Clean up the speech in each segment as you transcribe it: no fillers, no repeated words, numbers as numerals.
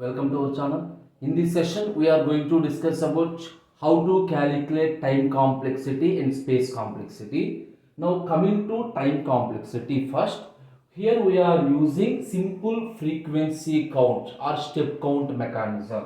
Welcome to our channel. In this session, we are going to discuss about how to calculate time complexity and space complexity. Now, coming to time complexity first, here we are using simple frequency count or step count mechanism.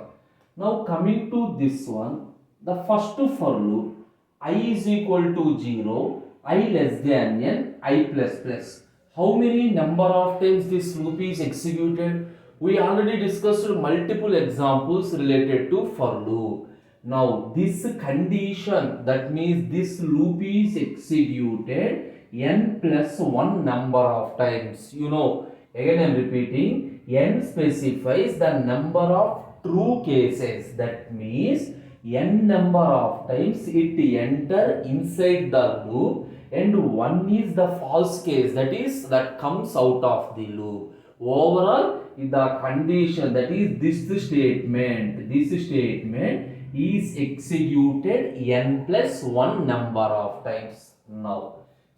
Now, coming to this one, the first for loop, I is equal to 0, I less than n, I plus plus. How many number of times this loop is executed? We already discussed multiple examples related to for loop. Now this condition, that means this loop is executed n plus 1 number of times. Again I am repeating, n specifies the number of true cases. That means n number of times it enter inside the loop, and 1 is the false case, that is that comes out of the loop. Overall, the condition, that is this statement is executed n plus 1 number of times. Now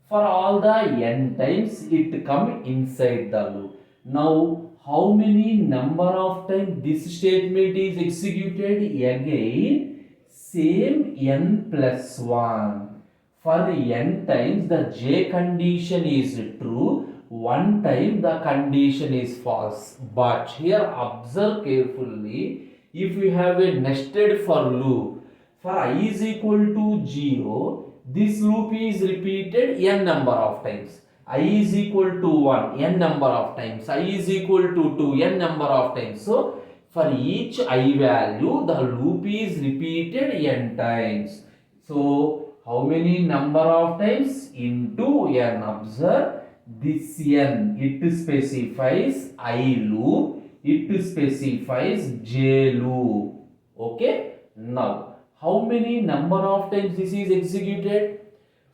for all the n times it come inside the loop. Now how many number of times this statement is executed? Again same n plus 1. For n times the j condition is true, one time the condition is false. But here observe carefully, if we have a nested for loop, for I is equal to 0, this loop is repeated n number of times. I is equal to 1 n number of times. I is equal to 2 n number of times. So for each I value, the loop is repeated n times. So how many number of times? Into n. Observe this n, it specifies I loop, it specifies j loop. Okay. Now how many number of times this is executed?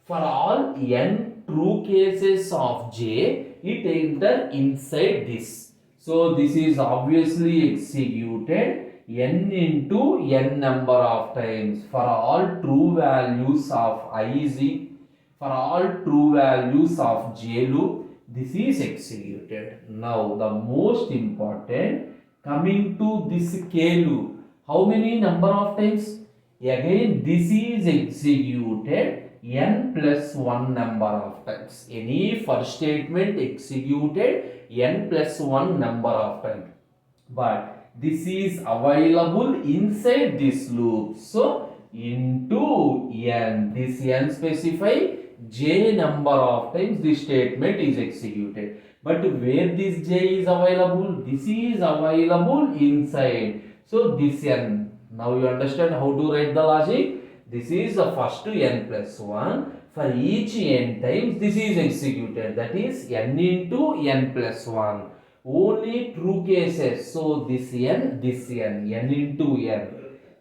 For all n true cases of j, it enter inside this. So this is obviously executed n into n number of times. For all true values of I is for all true values of j loop, this is executed. Now the most important, coming to this k loop, how many number of times? Again this is executed n plus 1 number of times. Any first statement executed n plus 1 number of times. But this is available inside this loop. So into n, this n specify j number of times this statement is executed. But where this j is available? This is available inside. So this n. Now you understand how to write the logic. This is the first n plus 1. For each n times this is executed. That is n into n plus 1. Only true cases. So this n into n.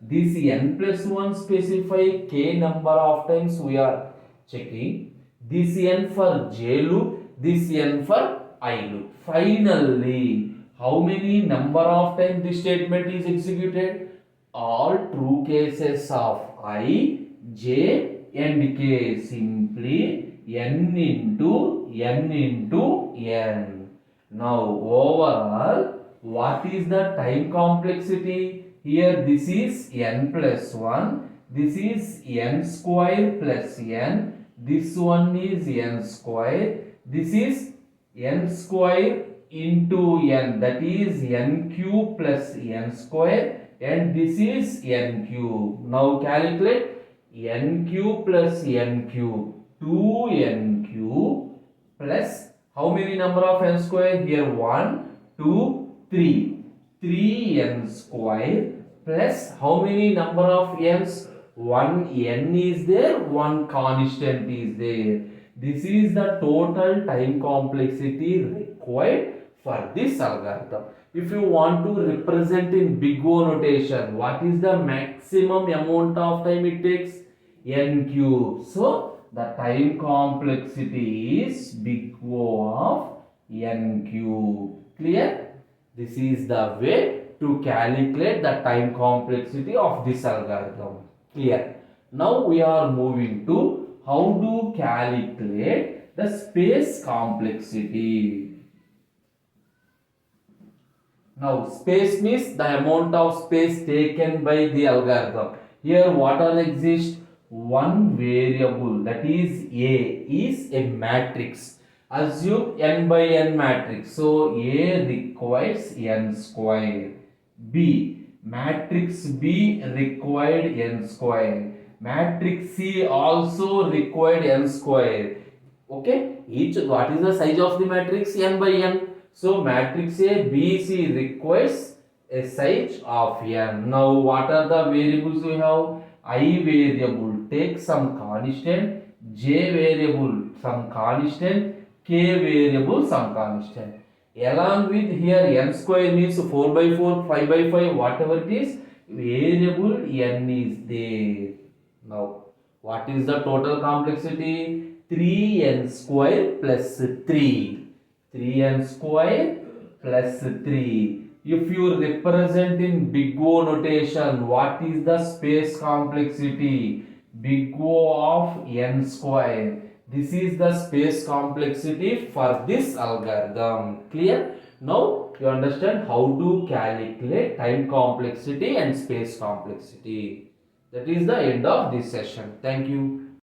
This n plus 1 specify k number of times we are checking. This n for j loop, this n for I loop. Finally, how many number of times this statement is executed? All true cases of I, j and k. Simply n into n. Now overall, what is the time complexity? Here this is n plus 1, this is n square plus n, this one is n square, this is n square into n, that is n cube plus n square, and this is n cube. Now calculate n cube plus n cube, 2n cube plus how many number of n square? Here 1, 2, 3. 3n square plus how many number of n's? 1 n is there, 1 constant is there. This is the total time complexity required for this algorithm. If you want to represent in big O notation, what is the maximum amount of time it takes? N cube. So the time complexity is big O of n cube. Clear? This is the way to calculate the time complexity of this algorithm. Clear? Now we are moving to how to calculate the space complexity. Now space means the amount of space taken by the algorithm. Here what all exist? One variable, that is A, is a matrix. Assume n by n matrix. So A requires n square. B, matrix B required n square. Matrix C also required n square. Okay, each, what is the size of the matrix? N by n. So matrix A, B, C requires a size of n. Now what are the variables we have? I variable take some constant, j variable some constant, k variable some constant. Along with here n square means 4 by 4, 5 by 5, whatever it is, variable n is there. Now what is the total complexity? 3n square plus 3. 3n square plus 3. If you represent in big O notation, what is the space complexity? Big O of n square. This is the space complexity for this algorithm. Clear? Now you understand how to calculate time complexity and space complexity. That is the end of this session. Thank you.